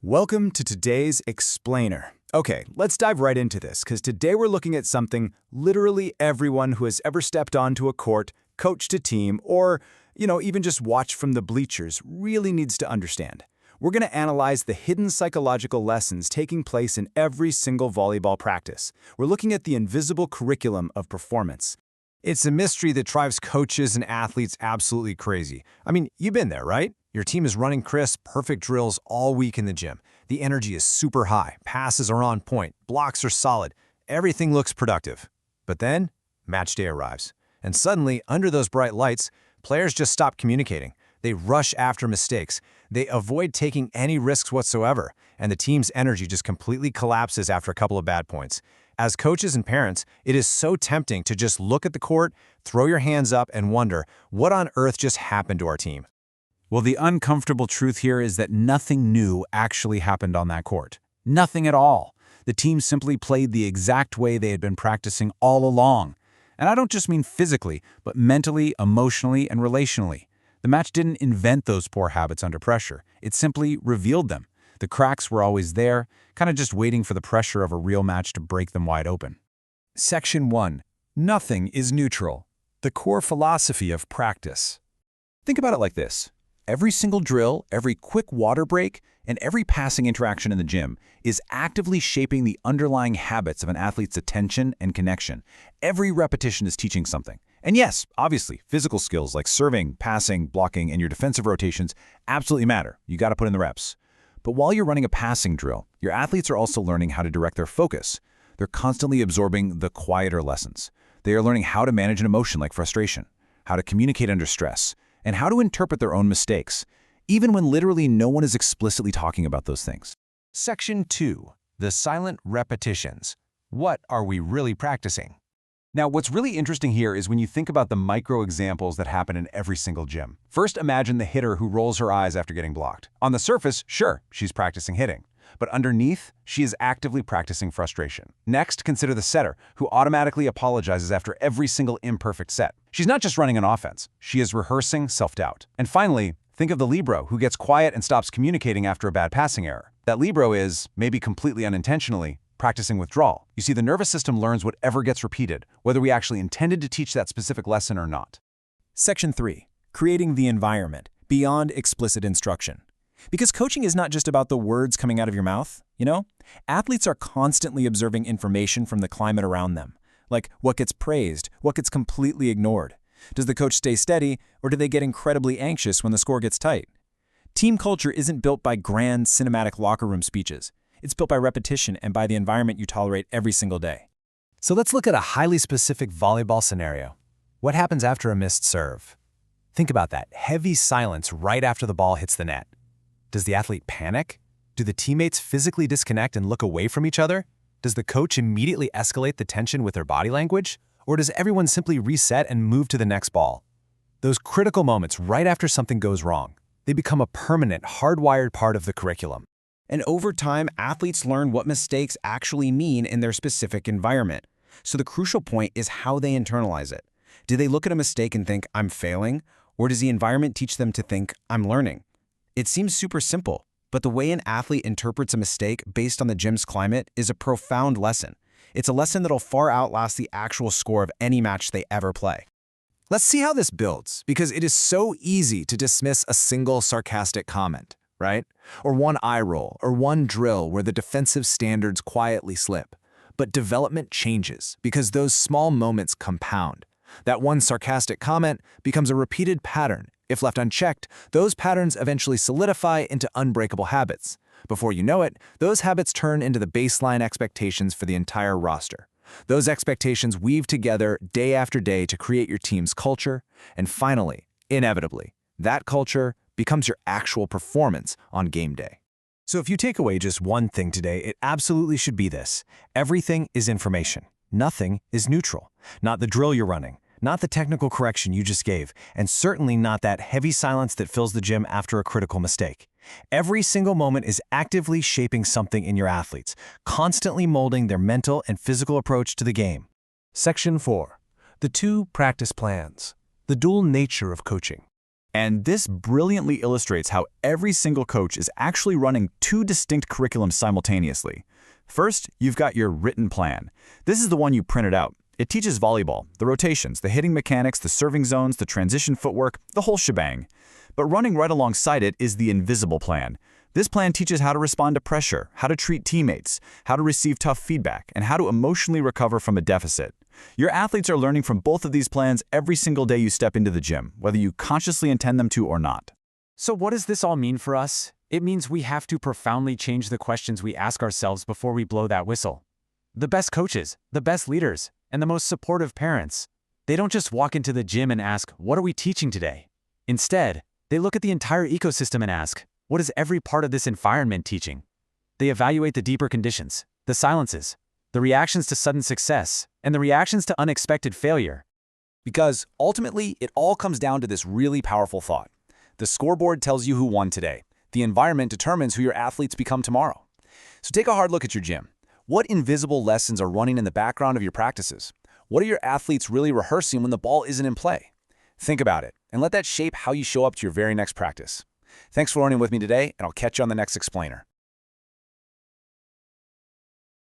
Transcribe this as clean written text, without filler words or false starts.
Welcome to today's Explainer. Okay, let's dive right into this, because today we're looking at something literally everyone who has ever stepped onto a court, coached a team, or, even just watched from the bleachers really needs to understand. We're going to analyze the hidden psychological lessons taking place in every single volleyball practice. We're looking at the invisible curriculum of performance. It's a mystery that drives coaches and athletes absolutely crazy. I mean, you've been there, right? Your team is running crisp, perfect drills all week in the gym. The energy is super high, passes are on point, blocks are solid, everything looks productive. But then, match day arrives. And suddenly, under those bright lights, players just stop communicating. They rush after mistakes. They avoid taking any risks whatsoever. And the team's energy just completely collapses after a couple of bad points. As coaches and parents, it is so tempting to just look at the court, throw your hands up, and wonder, what on earth just happened to our team? Well, the uncomfortable truth here is that nothing new actually happened on that court. Nothing at all. The team simply played the exact way they had been practicing all along. And I don't just mean physically, but mentally, emotionally, and relationally. The match didn't invent those poor habits under pressure. It simply revealed them. The cracks were always there, kind of just waiting for the pressure of a real match to break them wide open. Section 1. Nothing is neutral. The core philosophy of practice. Think about it like this. Every single drill, every quick water break, and every passing interaction in the gym is actively shaping the underlying habits of an athlete's attention and connection. Every repetition is teaching something. And yes, obviously, physical skills like serving, passing, blocking, and your defensive rotations absolutely matter. You got to put in the reps. But while you're running a passing drill, your athletes are also learning how to direct their focus. They're constantly absorbing the quieter lessons. They are learning how to manage an emotion like frustration, how to communicate under stress, and how to interpret their own mistakes, even when literally no one is explicitly talking about those things. Section 2. The silent repetitions. What are we really practicing? Now, what's really interesting here is when you think about the micro examples that happen in every single gym. First, imagine the hitter who rolls her eyes after getting blocked. On the surface, sure, she's practicing hitting. But underneath, she is actively practicing frustration. Next, consider the setter, who automatically apologizes after every single imperfect set. She's not just running an offense, she is rehearsing self-doubt. And finally, think of the libero, who gets quiet and stops communicating after a bad passing error. That libero is, maybe completely unintentionally, practicing withdrawal. You see, the nervous system learns whatever gets repeated, whether we actually intended to teach that specific lesson or not. Section 3. Creating the environment, beyond explicit instruction. Because coaching is not just about the words coming out of your mouth, Athletes are constantly observing information from the climate around them, like what gets praised, what gets completely ignored. Does the coach stay steady, or do they get incredibly anxious when the score gets tight? Team culture isn't built by grand, cinematic locker room speeches. It's built by repetition and by the environment you tolerate every single day. So let's look at a highly specific volleyball scenario. What happens after a missed serve? Think about that heavy silence right after the ball hits the net. Does the athlete panic? Do the teammates physically disconnect and look away from each other? Does the coach immediately escalate the tension with their body language? Or does everyone simply reset and move to the next ball? Those critical moments right after something goes wrong, they become a permanent, hardwired part of the curriculum. And over time, athletes learn what mistakes actually mean in their specific environment. So the crucial point is how they internalize it. Do they look at a mistake and think, I'm failing? Or does the environment teach them to think, I'm learning? It seems super simple, but the way an athlete interprets a mistake based on the gym's climate is a profound lesson. It's a lesson that'll far outlast the actual score of any match they ever play. Let's see how this builds, because it is so easy to dismiss a single sarcastic comment, right? Or one eye roll, or one drill where the defensive standards quietly slip. But development changes because those small moments compound. That one sarcastic comment becomes a repeated pattern. If left unchecked, those patterns eventually solidify into unbreakable habits. Before you know it, those habits turn into the baseline expectations for the entire roster. Those expectations weave together day after day to create your team's culture, and finally, inevitably, that culture becomes your actual performance on game day. So if you take away just one thing today, it absolutely should be this. Everything is information. Nothing is neutral. Not the drill you're running, not the technical correction you just gave, and certainly not that heavy silence that fills the gym after a critical mistake. Every single moment is actively shaping something in your athletes, constantly molding their mental and physical approach to the game. Section 4. The 2 practice plans. The dual nature of coaching. And this brilliantly illustrates how every single coach is actually running two distinct curriculums simultaneously. First, you've got your written plan. This is the one you printed out. It teaches volleyball, the rotations, the hitting mechanics, the serving zones, the transition footwork, the whole shebang. But running right alongside it is the invisible plan. This plan teaches how to respond to pressure, how to treat teammates, how to receive tough feedback, and how to emotionally recover from a deficit. Your athletes are learning from both of these plans every single day you step into the gym, whether you consciously intend them to or not. So what does this all mean for us? It means we have to profoundly change the questions we ask ourselves before we blow that whistle. The best coaches, the best leaders, and the most supportive parents, they don't just walk into the gym and ask, "What are we teaching today?" Instead, they look at the entire ecosystem and ask, "What is every part of this environment teaching?" They evaluate the deeper conditions, the silences, the reactions to sudden success, and the reactions to unexpected failure. Because ultimately, it all comes down to this really powerful thought. The scoreboard tells you who won today. The environment determines who your athletes become tomorrow. So take a hard look at your gym. What invisible lessons are running in the background of your practices? What are your athletes really rehearsing when the ball isn't in play? Think about it, and let that shape how you show up to your very next practice. Thanks for learning with me today, and I'll catch you on the next explainer.